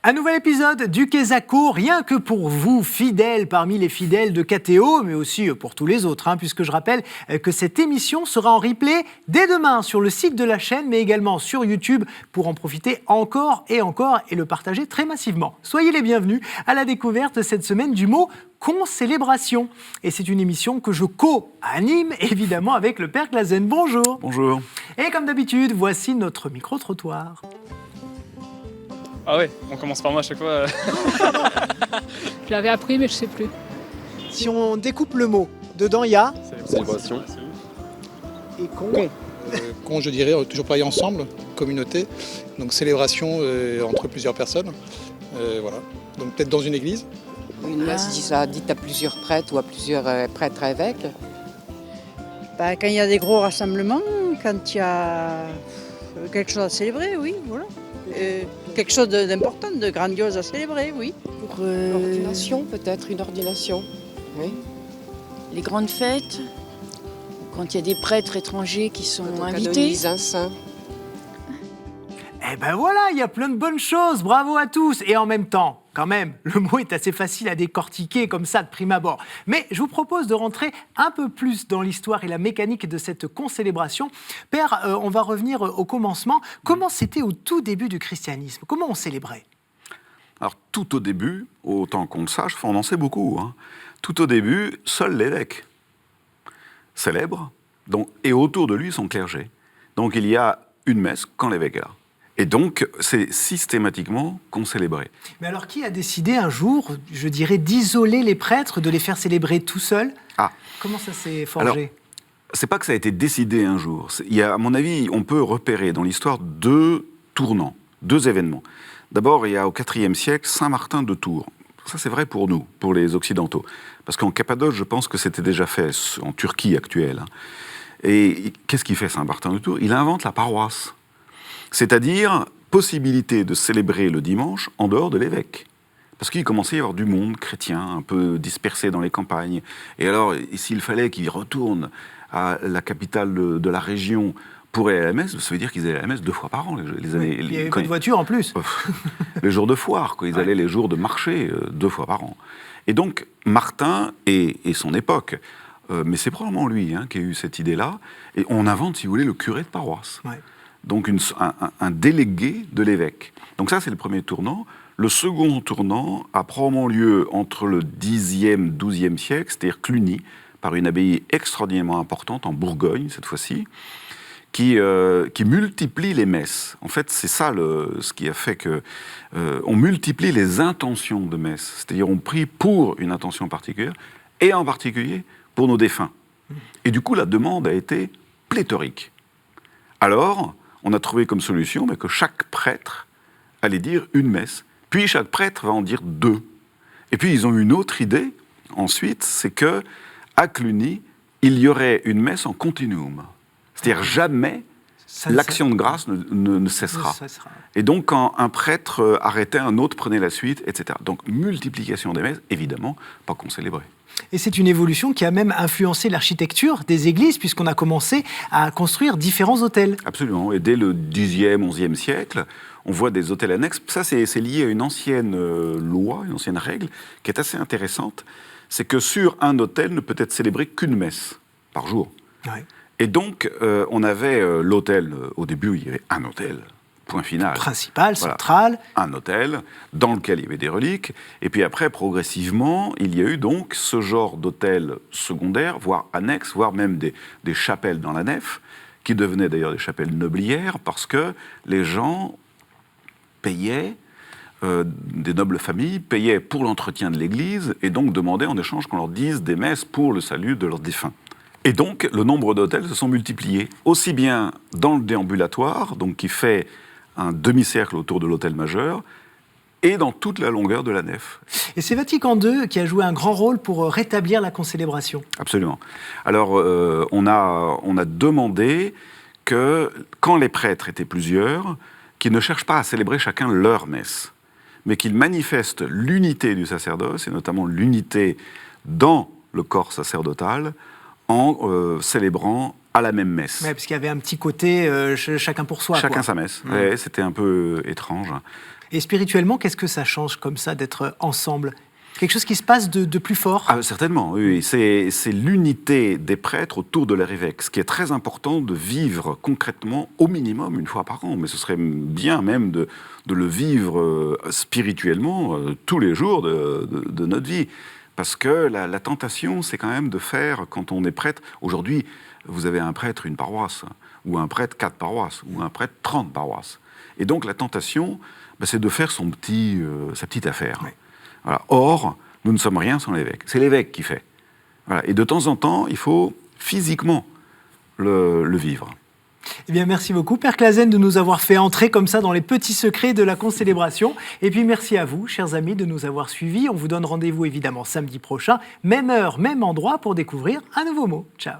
Un nouvel épisode du Quesaco, rien que pour vous, fidèles parmi les fidèles de KTO, mais aussi pour tous les autres, puisque je rappelle que cette émission sera en replay dès demain sur le site de la chaîne, mais également sur YouTube pour en profiter encore et le partager très massivement. Soyez les bienvenus à la découverte cette semaine du mot concélébration. Et c'est une émission que je co-anime, évidemment, avec le Père Glazen. Bonjour. Bonjour. Et comme d'habitude, voici notre micro-trottoir. Ah ouais, on commence par moi à chaque fois. Je l'avais appris, mais je sais plus. Si on découpe le mot, dedans il y a Célébration. et con. Con, je dirais, toujours travailler ensemble, communauté. Donc célébration entre plusieurs personnes. Voilà. Donc peut-être dans une église. Une messe dite à plusieurs prêtres ou à plusieurs prêtres évêques. Quand il y a des gros rassemblements, quand il y a quelque chose à célébrer, oui, voilà. Quelque chose d'important, de grandiose à célébrer, oui. Pour l'ordination, peut-être une ordination. Oui. Les grandes fêtes, quand il y a des prêtres étrangers qui sont Quand on invités. canonise un saint. Eh ben voilà, il y a plein de bonnes choses, bravo à tous. Et en même temps, quand même, le mot est assez facile à décortiquer comme ça de prime abord. Mais je vous propose de rentrer un peu plus dans l'histoire et la mécanique de cette concélébration. Père, on va revenir au commencement. Comment c'était au tout début du christianisme? Comment on célébrait? Alors, tout au début, autant qu'on le sache, on en sait beaucoup. Tout au début, seul l'évêque célèbre, et autour de lui son clergé. Donc, il y a une messe quand l'évêque est là. Et donc, c'est systématiquement qu'on célébrait. Mais alors, qui a décidé un jour, je dirais, d'isoler les prêtres, de les faire célébrer tout seuls? Comment ça s'est forgé? Alors, c'est pas que ça a été décidé un jour. Il y a, à mon avis, on peut repérer dans l'histoire deux tournants, deux événements. D'abord, il y a au IVe siècle Saint Martin de Tours. Ça, c'est vrai pour nous, pour les Occidentaux. Parce qu'en Cappadoce, je pense que c'était déjà fait, en Turquie actuelle. Et qu'est-ce qu'il fait, Saint Martin de Tours? Il invente la paroisse. C'est-à-dire, possibilité de célébrer le dimanche en dehors de l'évêque. Parce qu'il commençait à y avoir du monde chrétien, un peu dispersé dans les campagnes. Et alors, s'il fallait qu'ils retournent à la capitale de la région pour aller à la messe, ça veut dire qu'ils allaient à la messe 2 fois par an. Les années, il y avait plus de voitures en plus. Les jours de foire, ils allaient les jours de marché 2 fois par an. Et donc, Martin et son époque, mais c'est probablement lui qui a eu cette idée-là, et on invente, si vous voulez, le curé de paroisse. Ouais. Donc un délégué de l'évêque. Donc ça, c'est le premier tournant. Le second tournant a probablement lieu entre le Xe, XIIe siècle, c'est-à-dire Cluny, par une abbaye extraordinairement importante, en Bourgogne cette fois-ci, qui multiplie les messes. En fait, c'est ça ce qui a fait qu'on multiplie les intentions de messe. C'est-à-dire on prie pour une intention particulière, et en particulier pour nos défunts. Et du coup, la demande a été pléthorique. Alors, on a trouvé comme solution que chaque prêtre allait dire une messe. Puis chaque prêtre va en dire 2. Et puis ils ont eu une autre idée, ensuite, c'est qu'à Cluny, il y aurait une messe en continuum. C'est-à-dire jamais l'action de grâce ne cessera. Et donc quand un prêtre arrêtait, un autre prenait la suite, etc. Donc multiplication des messes, évidemment, pas qu'on célébrait. Et c'est une évolution qui a même influencé l'architecture des églises, puisqu'on a commencé à construire différents hôtels. Absolument. Et dès le Xe, XIe siècle, on voit des hôtels annexes. Ça, c'est lié à une ancienne loi, une ancienne règle, qui est assez intéressante. C'est que sur un hôtel ne peut être célébrée qu'une messe par jour. Ouais. Et donc, on avait l'hôtel. Au début, il y avait un hôtel. Point final. Principal, central. Un hôtel dans lequel il y avait des reliques. Et puis après, progressivement, il y a eu donc ce genre d'hôtel secondaire, voire annexe, voire même des chapelles dans la nef, qui devenaient d'ailleurs des chapelles nobiliaires, parce que les gens payaient, des nobles familles payaient pour l'entretien de l'église, et donc demandaient en échange qu'on leur dise des messes pour le salut de leurs défunts. Et donc, le nombre d'hôtels se sont multipliés, aussi bien dans le déambulatoire, donc qui fait un demi-cercle autour de l'autel majeur, et dans toute la longueur de la nef. Et c'est Vatican II qui a joué un grand rôle pour rétablir la concélébration. Absolument. Alors, on a demandé que, quand les prêtres étaient plusieurs, qu'ils ne cherchent pas à célébrer chacun leur messe, mais qu'ils manifestent l'unité du sacerdoce, et notamment l'unité dans le corps sacerdotal, en célébrant à la même messe. Ouais, parce qu'il y avait un petit côté chacun pour soi. Chacun quoi. sa messe. Ouais, c'était un peu étrange. Et spirituellement, qu'est-ce que ça change comme ça d'être ensemble? Quelque chose qui se passe de plus fort? Ah, certainement, oui. C'est l'unité des prêtres autour de leur évêque. Ce qui est très important de vivre concrètement, au minimum, une fois par an. Mais ce serait bien même de le vivre spirituellement tous les jours de notre vie. Parce que la tentation, c'est quand même de faire, quand on est prêtre, aujourd'hui, vous avez un prêtre, une paroisse, ou un prêtre, 4 paroisses, ou un prêtre, 30 paroisses. Et donc la tentation, c'est de faire sa petite affaire. Oui. Voilà. Or, nous ne sommes rien sans l'évêque. C'est l'évêque qui fait. Voilà. Et de temps en temps, il faut physiquement le vivre. Eh bien, merci beaucoup, Père Clasen, de nous avoir fait entrer comme ça dans les petits secrets de la concélébration. Et puis, merci à vous, chers amis, de nous avoir suivis. On vous donne rendez-vous, évidemment, samedi prochain, même heure, même endroit, pour découvrir un nouveau mot. Ciao.